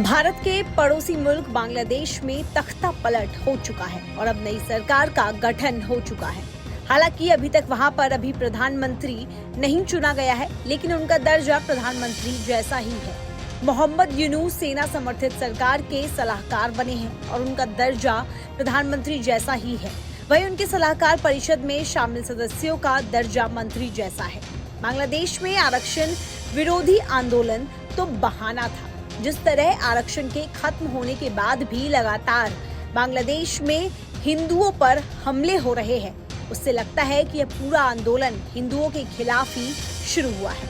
भारत के पड़ोसी मुल्क बांग्लादेश में तख्ता पलट हो चुका है और अब नई सरकार का गठन हो चुका है। हालांकि अभी तक वहां पर प्रधानमंत्री नहीं चुना गया है, लेकिन उनका दर्जा प्रधानमंत्री जैसा ही है। मोहम्मद यूनूस सेना समर्थित सरकार के सलाहकार बने हैं और उनका दर्जा प्रधानमंत्री जैसा ही है। वहीं उनके सलाहकार परिषद में शामिल सदस्यों का दर्जा मंत्री जैसा है। बांग्लादेश में आरक्षण विरोधी आंदोलन तो बहाना था। जिस तरह आरक्षण के खत्म होने के बाद भी लगातार बांग्लादेश में हिंदुओं पर हमले हो रहे हैं, उससे लगता है कि यह पूरा आंदोलन हिंदुओं के खिलाफ ही शुरू हुआ है।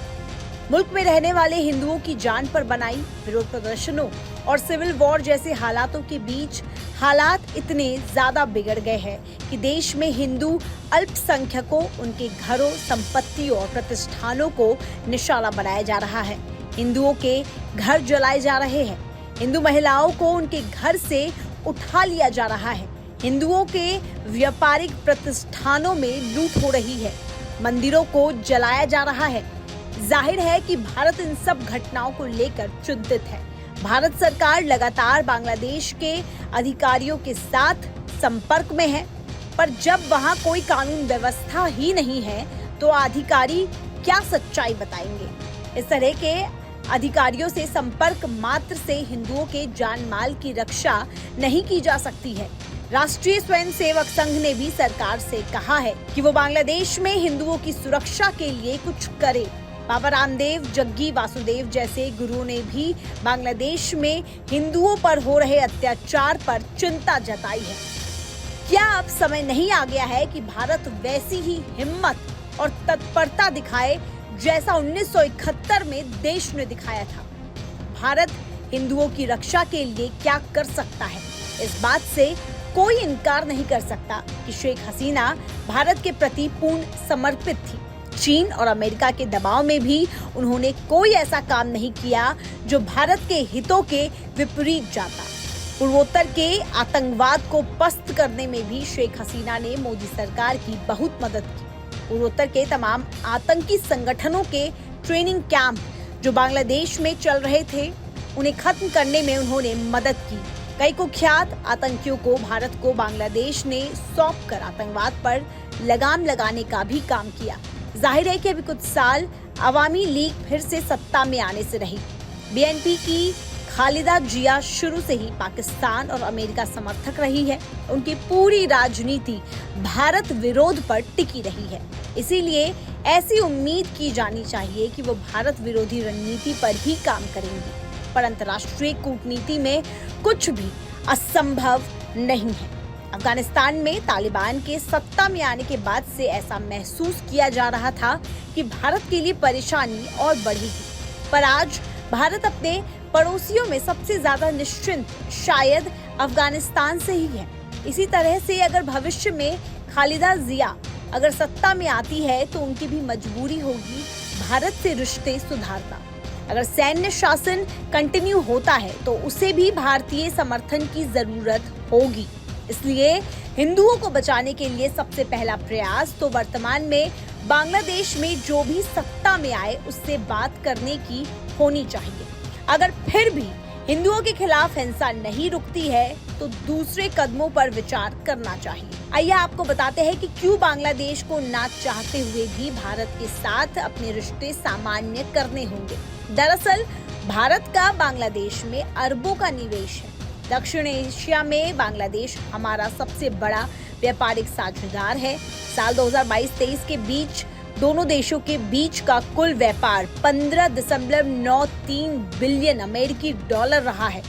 मुल्क में रहने वाले हिंदुओं की जान पर बनाई विरोध प्रदर्शनों और सिविल वॉर जैसे हालातों के बीच हालात इतने ज्यादा बिगड़ गए हैं कि देश में हिंदू अल्पसंख्यकों, उनके घरों, संपत्ति और प्रतिष्ठानों को निशाना बनाया जा रहा है। हिंदुओं के घर जलाए जा रहे हैं। हिंदू महिलाओं को उनके घर से उठा लिया जा रहा है। हिंदुओं के व्यापारिक प्रतिष्ठानों में लूट हो रही है। मंदिरों को जलाया जा रहा है। जाहिर है कि भारत इन सब घटनाओं को लेकर चिंतित है। भारत सरकार लगातार बांग्लादेश के अधिकारियों के साथ संपर्क में है, पर जब वहां कोई कानून व्यवस्था ही नहीं है तो अधिकारी क्या सच्चाई बताएंगे। इस तरह के अधिकारियों से संपर्क मात्र से हिंदुओं के जान माल की रक्षा नहीं की जा सकती है। राष्ट्रीय स्वयंसेवक संघ ने भी सरकार से कहा है कि वो बांग्लादेश में हिंदुओं की सुरक्षा के लिए कुछ करे। बाबा रामदेव, जग्गी वासुदेव जैसे गुरुओं ने भी बांग्लादेश में हिंदुओं पर हो रहे अत्याचार पर चिंता जताई है। क्या अब समय नहीं आ गया है कि भारत वैसी ही हिम्मत और तत्परता दिखाए जैसा 1971 में देश ने दिखाया था? भारत हिंदुओं की रक्षा के लिए क्या कर सकता है? इस बात से कोई इनकार नहीं कर सकता कि शेख हसीना भारत के प्रति पूर्ण समर्पित थी। चीन और अमेरिका के दबाव में भी उन्होंने कोई ऐसा काम नहीं किया जो भारत के हितों के विपरीत जाता। पूर्वोत्तर के आतंकवाद को पस्त करने में भी शेख हसीना ने मोदी सरकार की बहुत मदद की। पूर्वोत्तर के तमाम आतंकी संगठनों के ट्रेनिंग कैंप जो बांग्लादेश में चल रहे थे, उन्हें खत्म करने में उन्होंने मदद की। कई कुख्यात आतंकियों को भारत को बांग्लादेश ने सौंपकर आतंकवाद पर लगाम लगाने का भी काम किया। जाहिर है कि अभी कुछ साल अवामी लीग फिर से सत्ता में आने से रही। बीएनपी की खालिदा जिया शुरू से ही पाकिस्तान और अमेरिका समर्थक रही है। उनकी पूरी राजनीति भारत विरोध पर टिकी रही है। इसीलिए ऐसी उम्मीद की जानी चाहिए कि वो भारत विरोधी रणनीति पर ही काम करेंगी, पर अंतर्राष्ट्रीय कूटनीति में कुछ भी असंभव नहीं है। अफगानिस्तान में तालिबान के सत्ता में आने के बाद से ऐसा महसूस किया जा रहा था कि भारत के लिए परेशानी और बढ़ेगी, पर आज भारत अपने पड़ोसियों में सबसे ज्यादा निश्चिंत शायद अफगानिस्तान से ही है। इसी तरह से अगर भविष्य में खालिदा जिया अगर सत्ता में आती है तो उनकी भी मजबूरी होगी भारत से रिश्ते सुधारना। अगर सैन्य शासन कंटिन्यू होता है तो उसे भी भारतीय समर्थन की जरूरत होगी। इसलिए हिंदुओं को बचाने के लिए सबसे पहला प्रयास तो वर्तमान में बांग्लादेश में जो भी सत्ता में आए उससे बात करने की होनी चाहिए। अगर फिर भी हिंदुओं के खिलाफ हिंसा नहीं रुकती है तो दूसरे कदमों पर विचार करना चाहिए। आइए आपको बताते हैं कि क्यों बांग्लादेश को ना चाहते हुए भी भारत के साथ अपने रिश्ते सामान्य करने होंगे। दरअसल भारत का बांग्लादेश में अरबों का निवेश है। दक्षिण एशिया में बांग्लादेश हमारा सबसे बड़ा व्यापारिक साझेदार है। साल 2022-23 के बीच दोनों देशों के बीच का कुल व्यापार 15.93 बिलियन अमेरिकी डॉलर रहा है।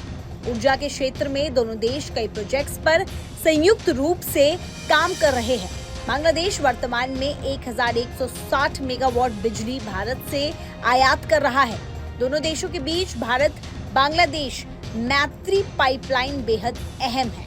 ऊर्जा के क्षेत्र में दोनों देश कई प्रोजेक्ट्स पर संयुक्त रूप से काम कर रहे हैं। बांग्लादेश वर्तमान में 1160 मेगावाट बिजली भारत से आयात कर रहा है। दोनों देशों के बीच भारत बांग्लादेश मैत्री पाइपलाइन बेहद अहम है।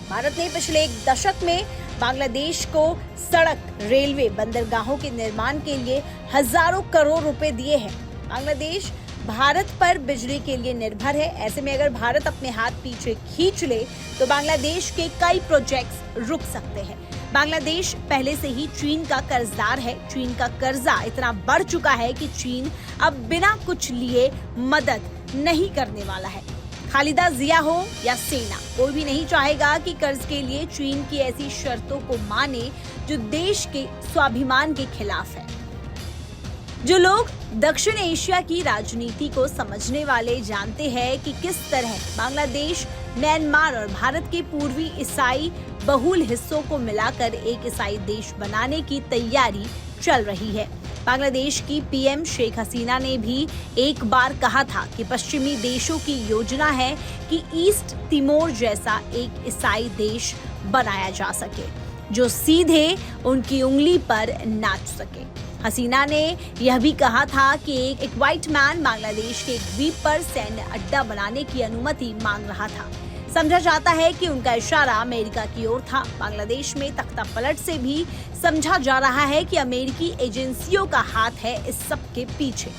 भारत ने पिछले एक दशक में बांग्लादेश को सड़क, रेलवे, बंदरगाहों के निर्माण के लिए हजारों करोड़ रुपए दिए हैं। बांग्लादेश भारत पर बिजली के लिए निर्भर है। ऐसे में अगर भारत अपने हाथ पीछे खींच ले तो बांग्लादेश के कई प्रोजेक्ट्स रुक सकते हैं। बांग्लादेश पहले से ही चीन का कर्जदार है। चीन का कर्जा इतना बढ़ चुका है कि चीन अब बिना कुछ लिए मदद नहीं करने वाला है। खालिदा जिया हो या सेना, कोई भी नहीं चाहेगा कि कर्ज के लिए चीन की ऐसी शर्तों को माने जो देश के स्वाभिमान के खिलाफ है। जो लोग दक्षिण एशिया की राजनीति को समझने वाले जानते हैं कि किस तरह बांग्लादेश, म्यांमार और भारत के पूर्वी ईसाई बहुल हिस्सों को मिलाकर एक ईसाई देश बनाने की तैयारी चल रही है। बांग्लादेश की पीएम शेख हसीना ने भी एक बार कहा था कि पश्चिमी देशों की योजना है कि ईस्ट तिमोर जैसा एक ईसाई देश बनाया जा सके जो सीधे उनकी उंगली पर नाच सके। हसीना ने यह भी कहा था कि एक व्हाइट मैन बांग्लादेश के एक द्वीप पर सैन्य अड्डा बनाने की अनुमति मांग रहा था। समझा जाता है कि उनका इशारा अमेरिका की ओर था। बांग्लादेश में तख्ता पलट से भी समझा जा रहा है कि अमेरिकी एजेंसियों का हाथ है इस सब के पीछे।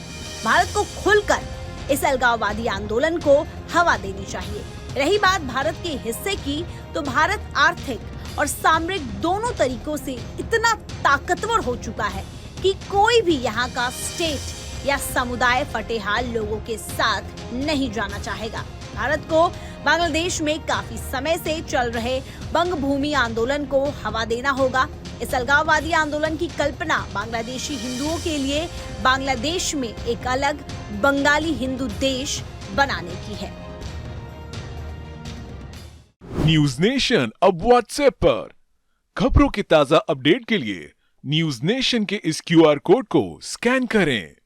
भारत को खुलकर इस अलगाववादी आंदोलन को हवा देनी चाहिए। रही बात भारत के हिस्से की, तो भारत आर्थिक और सामरिक दोनों तरीकों से इतना ताकतवर हो चुका है कि कोई भी यहाँ का स्टेट या समुदाय फटेहाल लोगों के साथ नहीं जाना चाहेगा। भारत को बांग्लादेश में काफी समय से चल रहे बंग भूमि आंदोलन को हवा देना होगा। इस अलगाववादी आंदोलन की कल्पना बांग्लादेशी हिंदुओं के लिए बांग्लादेश में एक अलग बंगाली हिंदू देश बनाने की है। न्यूज नेशन अब व्हाट्सएप पर खबरों के ताजा अपडेट के लिए न्यूज नेशन के इस क्यूआर कोड को स्कैन करें।